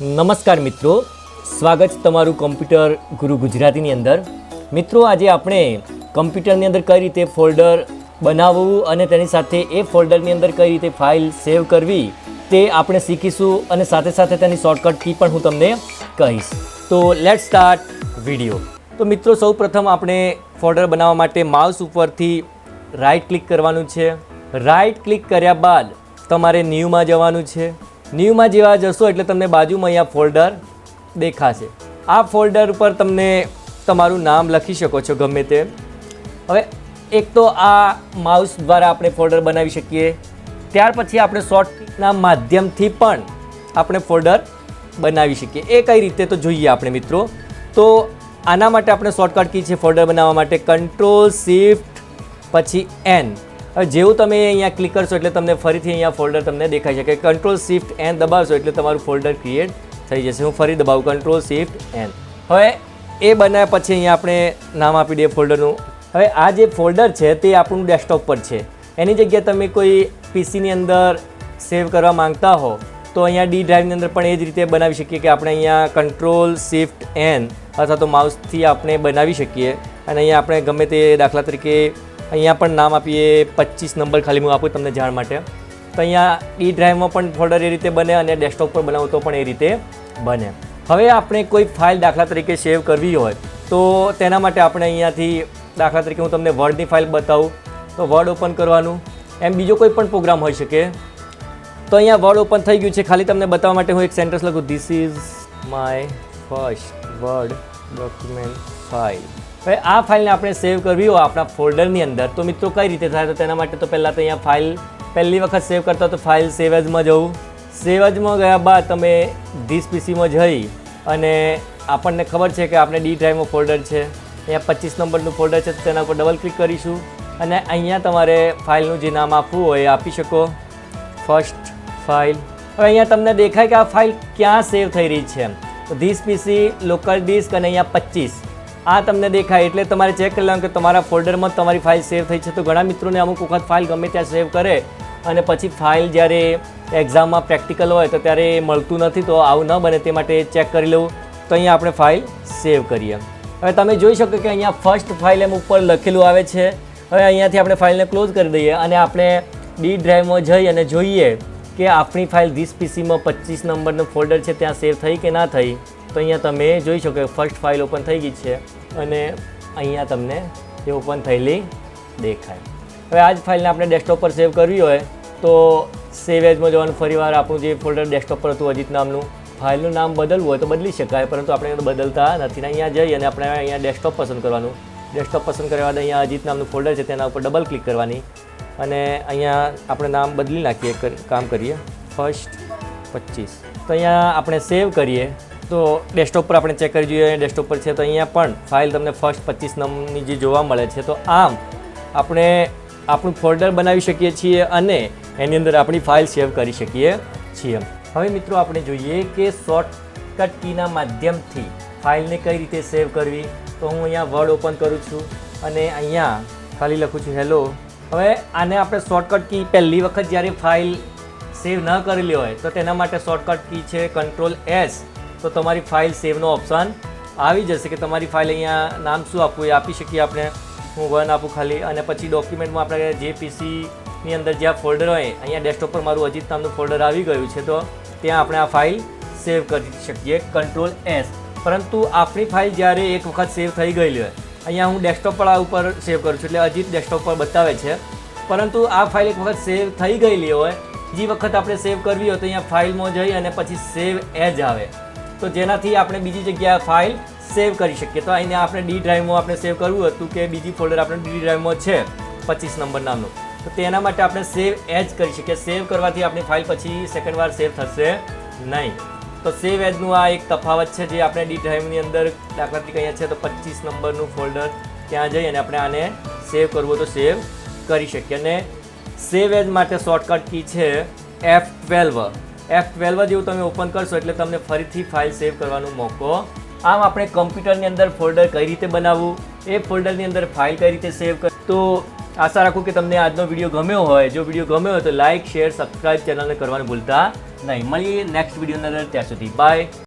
નમસ્કાર મિત્રો, સ્વાગત છે તમારું કમ્પ્યુટર ગુરુ ગુજરાતીની અંદર. મિત્રો, આજે આપણે કમ્પ્યુટરની અંદર કઈ રીતે ફોલ્ડર બનાવવું અને તેની સાથે એ ફોલ્ડરની અંદર કઈ રીતે ફાઇલ સેવ કરવી તે આપણે શીખીશું અને સાથે સાથે તેની શોર્ટકટ કી પણ હું તમને કહીશ. તો લેટ્સ સ્ટાર્ટ વિડીયો. તો મિત્રો, સૌ પ્રથમ આપણે ફોલ્ડર બનાવવા માટે માઉસ ઉપરથી રાઈટ ક્લિક કરવાનું છે. રાઈટ ક્લિક કર્યા બાદ તમારે ન્યૂમાં જવાનું છે. ન્યૂમાં જેવા જશો એટલે તમને બાજુમાં અહીંયા ફોલ્ડર દેખાશે. આ ફોલ્ડર ઉપર તમને તમારું નામ લખી શકો છો ગમે તે. હવે એક તો આ માઉસ દ્વારા આપણે ફોલ્ડર બનાવી શકીએ. ત્યાર પછી આપણે શોર્ટકટના માધ્યમથી પણ આપણે ફોલ્ડર બનાવી શકીએ. એ કઈ રીતે તો જોઈએ આપણે મિત્રો. તો આના માટે આપણે શોર્ટકટ કી છે ફોલ્ડર બનાવવા માટે કંટ્રોલ શિફ્ટ પછી એન. હવે જેવું તમે અહીંયા ક્લિક કરશો એટલે તમને ફરીથી અહીંયા ફોલ્ડર તમને દેખાઈ શકે. કંટ્રોલ શિફ્ટ એન દબાવશો એટલે તમારું ફોલ્ડર ક્રિએટ થઈ જશે. હું ફરી દબાવું કંટ્રોલ શિફ્ટ એન. હવે એ બનાવ્યા પછી અહીંયા આપણે નામ આપી દઈએ ફોલ્ડરનું. હવે આ જે ફોલ્ડર છે તે આપણું ડેસ્કટોપ પર છે. એની જગ્યાએ તમે કોઈ પીસીની અંદર સેવ કરવા માંગતા હો તો અહીંયા ડી ડ્રાઈવની અંદર પણ એ જ રીતે બનાવી શકીએ કે આપણે અહીંયા કંટ્રોલ શિફ્ટ એન અથવા તો માઉસથી આપણે બનાવી શકીએ. અને અહીંયા આપણે ગમે તે દાખલા તરીકે અહીંયા પણ નામ આપીએ 25 નંબર, ખાલી હું આપું તમને જાણ માટે. તો અહીંયા ડી ડ્રાઈવમાં પણ ફોલ્ડર એ રીતે બને અને ડેસ્કટોપ પર બનાવો તો પણ એ રીતે બને. હવે આપણે કોઈ ફાઇલ દાખલા તરીકે સેવ કરવી હોય તો તેના માટે આપણે અહીંયાથી દાખલા તરીકે હું તમને વર્ડની ફાઇલ બતાવું તો વર્ડ ઓપન કરવાનું. એમ બીજો કોઈ પણ પ્રોગ્રામ હોઈ શકે. તો અહીંયા વર્ડ ઓપન થઈ ગયું છે. ખાલી તમને બતાવવા માટે હું એક સેન્ટેન્સ લખું, this is my first word document file. હવે આ ફાઇલને આપણે સેવ કરવી હોય આપણા ફોલ્ડરની અંદર તો મિત્રો કઈ રીતે થાય? તો તેના માટે તો પહેલાં તો અહીંયા ફાઇલ પહેલી વખત સેવ કરતા તો ફાઇલ સેવ એઝમાં જવું. સેવ એઝમાં ગયા બાદ તમે ધીસ પીસીમાં જઈ અને આપણને ખબર છે કે આપણે ડી ડ્રાઈવમાં ફોલ્ડર છે. અહીંયા 25 નંબરનું ફોલ્ડર છે તો તેના ઉપર ડબલ ક્લિક કરીશું અને અહીંયા તમારે ફાઇલનું જે નામ આપવું હોય એ આપી શકો. First file. હવે અહીંયા તમને દેખાય કે આ ફાઇલ ક્યાં સેવ થઈ રહી છે. તો ધીસ પીસી લોકલ ડિસ્ક અને અહીંયા 25 આ તમને દેખાય એટલે તમારે ચેક કરી લેવાનું કે તમારા ફોલ્ડરમાં તમારી ફાઇલ સેવ થઈ છે. તો ઘણા મિત્રોને અમુક વખત ફાઇલ ગમે ત્યાં સેવ કરે અને પછી ફાઇલ જ્યારે એક્ઝામમાં પ્રેક્ટિકલ હોય તો ત્યારે મળતું નથી. તો આવું ન બને તે માટે ચેક કરી લેવું. તો અહીંયા આપણે ફાઇલ સેવ કરીએ. હવે તમે જોઈ શકો કે અહીંયા ફર્સ્ટ ફાઇલ એમ ઉપર લખેલું આવે છે. હવે અહીંયાથી આપણે ફાઇલને ક્લોઝ કરી દઈએ અને આપણે ડી ડ્રાઈવમાં જઈ અને જોઈએ કે આપણી ફાઇલ ધીસ પીસીમાં 25 નંબરનું ફોલ્ડર છે ત્યાં સેવ થઈ કે ના થઈ. તો અહીંયા તમે જોઈ શકો કે ફર્સ્ટ ફાઇલ ઓપન થઈ ગઈ છે અને અહીંયા તમને એ ઓપન થયેલી દેખાય. હવે આ જ ફાઇલને આપણે ડેસ્કટોપ પર સેવ કરવી હોય તો સેવ એઝમાં જવાનું. ફરીવાર આપણું જે ફોલ્ડર ડેસ્કટોપ પર હતું અજીત નામનું, ફાઇલનું નામ બદલવું હોય તો બદલી શકાય, પરંતુ આપણે બદલતા નથી. અહીંયા જઈ અને આપણે અહીંયા ડેસ્કટોપ પસંદ કરવાનું. ડેસ્કટોપ પસંદ કર્યા બાદ અહીંયા અજીત નામનું ફોલ્ડર છે તેના ઉપર ડબલ ક્લિક કરવાની અને અહીંયા આપણે નામ બદલી નાખીએ, કામ કરીએ ફર્સ્ટ 25. તો અહીંયા આપણે સેવ કરીએ તો ડેસ્કટોપ પર આપણે ચેક કરી જોઈએ ડેસ્કટોપ પર છે તો અહીંયા પણ ફાઇલ તમને ફર્સ્ટ 25 નંબરની જે જોવા મળે છે. તો આમ આપણે આપણું ફોલ્ડર બનાવી શકીએ છીએ અને એની અંદર આપણી ફાઇલ સેવ કરી શકીએ છીએ. હવે મિત્રો આપણે જોઈએ કે શોર્ટકટ કીના માધ્યમથી ફાઇલને કઈ રીતે સેવ કરવી. તો હું અહીંયા વર્ડ ઓપન કરું છું અને અહીંયા ખાલી લખું છું હેલો. હવે આને આપણે શોર્ટકટ કી પહેલી વખત જ્યારે ફાઇલ સેવ ન કરેલી હોય તો તેના માટે શોર્ટકટ કી છે કંટ્રોલ એસ. તો તમારી ફાઇલ સેવનો ઓપ્શન આવી જશે કે તમારી ફાઇલ અહીંયા નામ શું આપવું એ આપી શકીએ આપણે. હું 1 આપું ખાલી અને પછી ડોક્યુમેન્ટમાં આપણે જે પીસીની અંદર જ્યાં ફોલ્ડર હોય અહીંયા ડેસ્કટોપ પર મારું અજીત નામનું ફોલ્ડર આવી ગયું છે તો ત્યાં આપણે આ ફાઇલ સેવ કરી શકીએ કંટ્રોલ એસ. પરંતુ આપણી ફાઇલ જ્યારે એક વખત સેવ થઈ ગયેલી હોય, અહીંયા હું ડેસ્કટોપ પર ઉપર સેવ કરું છું એટલે અજીત ડેસ્કટોપ પર બતાવે છે, પરંતુ આ ફાઇલ એક વખત સેવ થઈ ગયેલી હોય, જે વખત આપણે સેવ કરવી હોય તો અહીંયા ફાઇલમાં જઈ અને પછી સેવ એઝ આવે તો જેનાથી આપણે બીજી જગ્યાએ ફાઇલ સેવ કરી શકીએ. તો અહીંયા આપણે ડી ડ્રાઈવમાં આપણે સેવ કરવું હતું કે બીજી ફોલ્ડર આપણે ડી ડ્રાઈવમાં છે 25 નંબર નામનું, તો તેના માટે આપણે સેવ એઝ કરી શકીએ. સેવ કરવાથી આપણી ફાઇલ પછી સેકન્ડ વાર સેવ થશે નહીં. તો સેવ એઝનું આ એક તફાવત છે જે આપણે ડી ડ્રાઈવની અંદર દાખલા તરીકે અહીંયા છે તો 25 નંબરનું ફોલ્ડર ત્યાં જઈ અને આપણે આને સેવ કરવું તો સેવ કરી શકીએ. અને સેવ એઝ માટે શોર્ટકટ કી છે F12. F12 જેવું તમે ઓપન કરશો એટલે તમને ફરીથી ફાઇલ સેવ કરવાનો મોકો. આમ આપણે કમ્પ્યુટરની અંદર ફોલ્ડર કઈ રીતે બનાવવું, એ ફોલ્ડરની અંદર ફાઇલ કઈ રીતે સેવ કરવી. તો આશા રાખું કે તમને આજનો વિડીયો ગમ્યો હોય. જો વિડીયો ગમ્યો હોય તો લાઇક, શેર, સબસ્ક્રાઇબ ચેનલને કરવાનું ભૂલતા નહીં. મળીએ નેક્સ્ટ વિડીયોની અંદર. ત્યાં સુધી બાય.